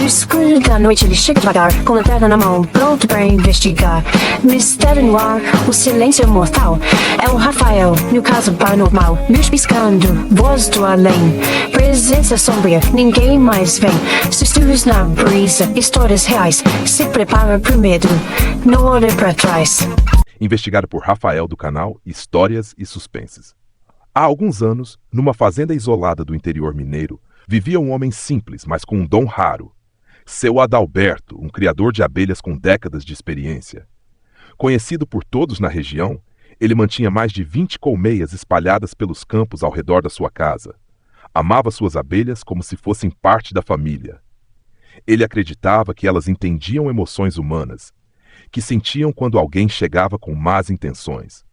No escuro da noite ele chega devagar, com lanterna na mão, pronto pra investigar. Mistério no ar, o silêncio mortal. É o Rafael, no caso paranormal. Luz piscando, voz do além. Presença sombria, ninguém mais vem. Sussurros na brisa, histórias reais. Se prepara pro medo, não olhe pra trás. Investigado por Rafael do canal Histórias e Suspenses. Há alguns anos, numa fazenda isolada do interior mineiro, vivia um homem simples, mas com um dom raro. Seu Adalberto, um criador de abelhas com décadas de experiência. Conhecido por todos na região, ele mantinha mais de 20 colmeias espalhadas pelos campos ao redor da sua casa. Amava suas abelhas como se fossem parte da família. Ele acreditava que elas entendiam emoções humanas, que sentiam quando alguém chegava com más intenções.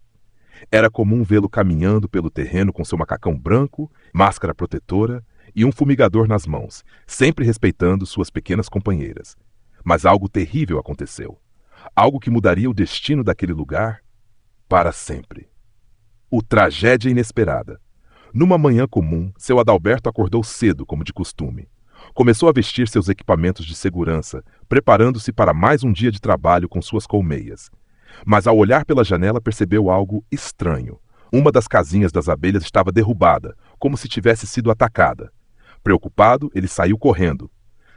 Era comum vê-lo caminhando pelo terreno com seu macacão branco, máscara protetora e um fumigador nas mãos, sempre respeitando suas pequenas companheiras. Mas algo terrível aconteceu. Algo que mudaria o destino daquele lugar para sempre. O Tragédia Inesperada. Numa manhã comum, seu Adalberto acordou cedo, como de costume. Começou a vestir seus equipamentos de segurança, preparando-se para mais um dia de trabalho com suas colmeias. Mas ao olhar pela janela percebeu algo estranho. Uma das casinhas das abelhas estava derrubada, como se tivesse sido atacada. Preocupado, ele saiu correndo,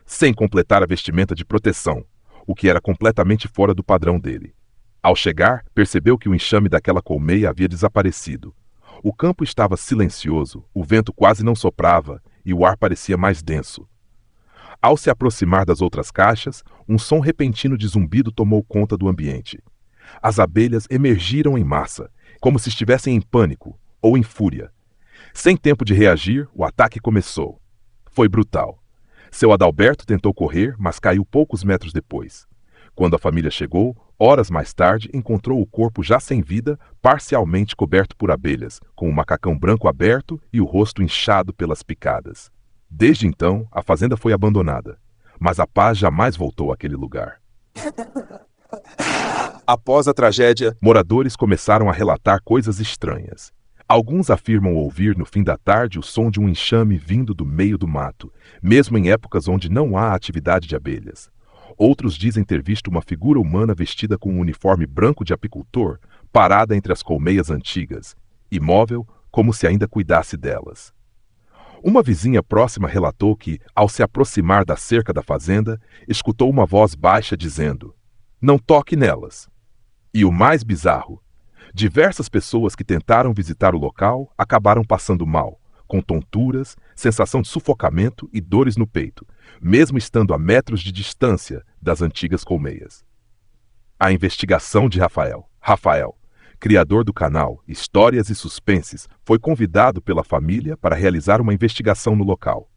sem completar a vestimenta de proteção, o que era completamente fora do padrão dele. Ao chegar, percebeu que o enxame daquela colmeia havia desaparecido. O campo estava silencioso, o vento quase não soprava e o ar parecia mais denso. Ao se aproximar das outras caixas, um som repentino de zumbido tomou conta do ambiente. As abelhas emergiram em massa, como se estivessem em pânico ou em fúria. Sem tempo de reagir, o ataque começou. Foi brutal. Seu Adalberto tentou correr, mas caiu poucos metros depois. Quando a família chegou, horas mais tarde, encontrou o corpo já sem vida, parcialmente coberto por abelhas, com o macacão branco aberto e o rosto inchado pelas picadas. Desde então, a fazenda foi abandonada, mas a paz jamais voltou àquele lugar. Após a tragédia, moradores começaram a relatar coisas estranhas. Alguns afirmam ouvir no fim da tarde o som de um enxame vindo do meio do mato, mesmo em épocas onde não há atividade de abelhas. Outros dizem ter visto uma figura humana vestida com um uniforme branco de apicultor, parada entre as colmeias antigas, imóvel como se ainda cuidasse delas. Uma vizinha próxima relatou que, ao se aproximar da cerca da fazenda, escutou uma voz baixa dizendo: "Não toque nelas." E o mais bizarro, diversas pessoas que tentaram visitar o local acabaram passando mal, com tonturas, sensação de sufocamento e dores no peito, mesmo estando a metros de distância das antigas colmeias. A investigação de Rafael. Rafael, criador do canal Histórias e Suspenses, foi convidado pela família para realizar uma investigação no local.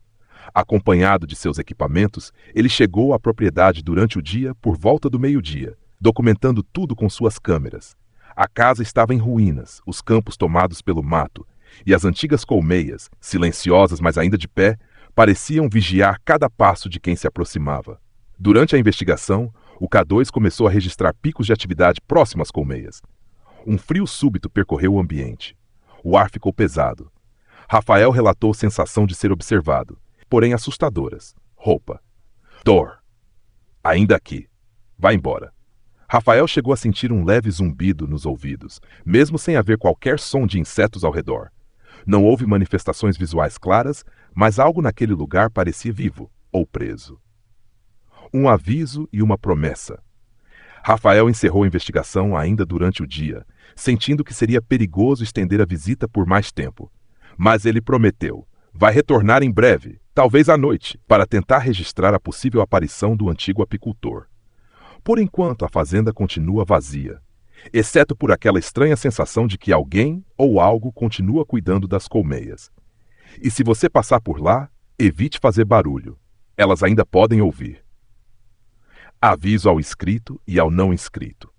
Acompanhado de seus equipamentos, ele chegou à propriedade durante o dia por volta do meio-dia, documentando tudo com suas câmeras. A casa estava em ruínas, os campos tomados pelo mato, e as antigas colmeias, silenciosas mas ainda de pé, pareciam vigiar cada passo de quem se aproximava. Durante a investigação, o K2 começou a registrar picos de atividade próximos às colmeias. Um frio súbito percorreu o ambiente. O ar ficou pesado. Rafael relatou sensação de ser observado, porém assustadoras. Roupa. Dor. Ainda aqui. Vai embora. Rafael chegou a sentir um leve zumbido nos ouvidos, mesmo sem haver qualquer som de insetos ao redor. Não houve manifestações visuais claras, mas algo naquele lugar parecia vivo ou preso. Um aviso e uma promessa. Rafael encerrou a investigação ainda durante o dia, sentindo que seria perigoso estender a visita por mais tempo. Mas ele prometeu: vai retornar em breve, talvez à noite, para tentar registrar a possível aparição do antigo apicultor. Por enquanto, a fazenda continua vazia, exceto por aquela estranha sensação de que alguém ou algo continua cuidando das colmeias. E se você passar por lá, evite fazer barulho. Elas ainda podem ouvir. Aviso ao inscrito e ao não inscrito.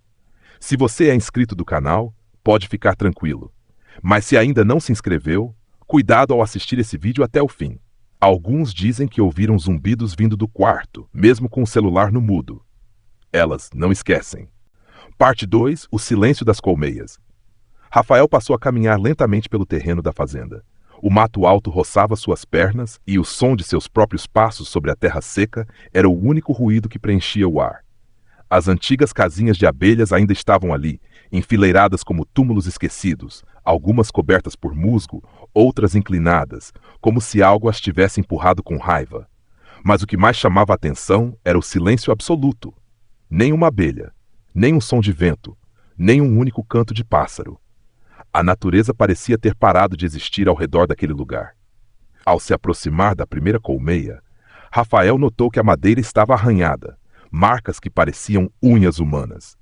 Se você é inscrito do canal, pode ficar tranquilo. Mas se ainda não se inscreveu, cuidado ao assistir esse vídeo até o fim. Alguns dizem que ouviram zumbidos vindo do quarto, mesmo com o celular no mudo. Elas não esquecem. Parte 2. O silêncio das colmeias. Rafael passou a caminhar lentamente pelo terreno da fazenda. O mato alto roçava suas pernas e o som de seus próprios passos sobre a terra seca era o único ruído que preenchia o ar. As antigas casinhas de abelhas ainda estavam ali, enfileiradas como túmulos esquecidos, algumas cobertas por musgo, outras inclinadas, como se algo as tivesse empurrado com raiva. Mas o que mais chamava a atenção era o silêncio absoluto. Nem uma abelha, nem um som de vento, nem um único canto de pássaro. A natureza parecia ter parado de existir ao redor daquele lugar. Ao se aproximar da primeira colmeia, Rafael notou que a madeira estava arranhada, marcas que pareciam unhas humanas.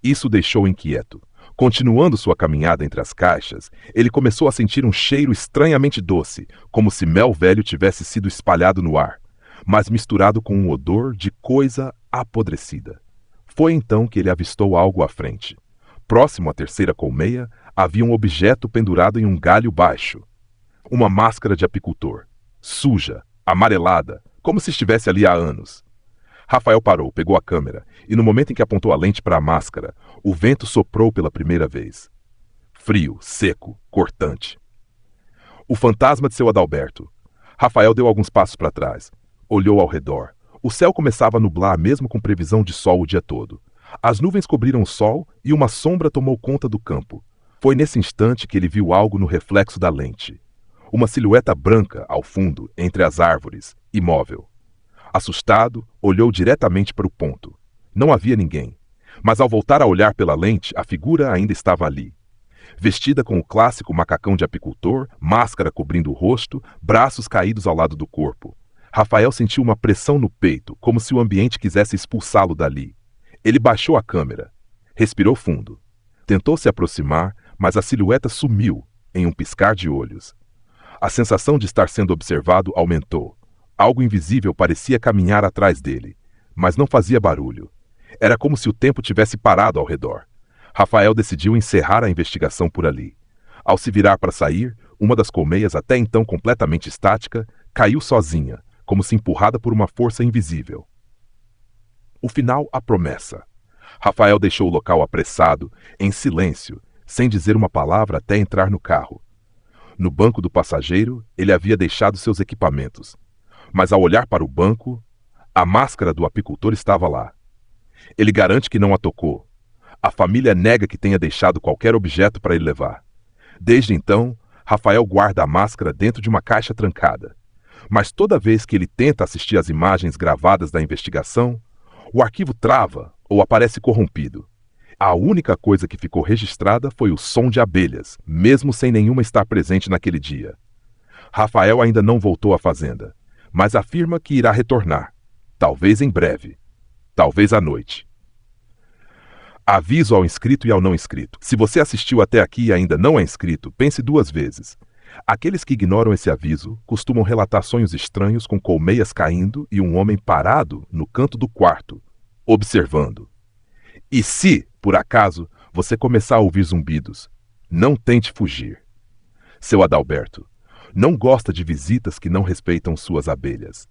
Isso o deixou inquieto. Continuando sua caminhada entre as caixas, ele começou a sentir um cheiro estranhamente doce, como se mel velho tivesse sido espalhado no ar, mas misturado com um odor de coisa apodrecida. Foi então que ele avistou algo à frente. Próximo à terceira colmeia, havia um objeto pendurado em um galho baixo. Uma máscara de apicultor, suja, amarelada, como se estivesse ali há anos. Rafael parou, pegou a câmera, e no momento em que apontou a lente para a máscara, o vento soprou pela primeira vez. Frio, seco, cortante. O fantasma de seu Adalberto. Rafael deu alguns passos para trás. Olhou ao redor. O céu começava a nublar mesmo com previsão de sol o dia todo. As nuvens cobriram o sol e uma sombra tomou conta do campo. Foi nesse instante que ele viu algo no reflexo da lente. Uma silhueta branca, ao fundo, entre as árvores, imóvel. Assustado, olhou diretamente para o ponto. Não havia ninguém. Mas ao voltar a olhar pela lente, a figura ainda estava ali. Vestida com o clássico macacão de apicultor, máscara cobrindo o rosto, braços caídos ao lado do corpo. Rafael sentiu uma pressão no peito, como se o ambiente quisesse expulsá-lo dali. Ele baixou a câmera. Respirou fundo. Tentou se aproximar, mas a silhueta sumiu, em um piscar de olhos. A sensação de estar sendo observado aumentou. Algo invisível parecia caminhar atrás dele, mas não fazia barulho. Era como se o tempo tivesse parado ao redor. Rafael decidiu encerrar a investigação por ali. Ao se virar para sair, uma das colmeias, até então completamente estática, caiu sozinha, como se empurrada por uma força invisível. O final, a promessa. Rafael deixou o local apressado, em silêncio, sem dizer uma palavra até entrar no carro. No banco do passageiro, ele havia deixado seus equipamentos. Mas ao olhar para o banco, a máscara do apicultor estava lá. Ele garante que não a tocou. A família nega que tenha deixado qualquer objeto para ele levar. Desde então, Rafael guarda a máscara dentro de uma caixa trancada. Mas toda vez que ele tenta assistir às imagens gravadas da investigação, o arquivo trava ou aparece corrompido. A única coisa que ficou registrada foi o som de abelhas, mesmo sem nenhuma estar presente naquele dia. Rafael ainda não voltou à fazenda, mas afirma que irá retornar, talvez em breve, talvez à noite. Aviso ao inscrito e ao não inscrito. Se você assistiu até aqui e ainda não é inscrito, pense duas vezes. Aqueles que ignoram esse aviso costumam relatar sonhos estranhos com colmeias caindo e um homem parado no canto do quarto, observando. E se, por acaso, você começar a ouvir zumbidos, não tente fugir. Seu Adalberto não gosta de visitas que não respeitam suas abelhas.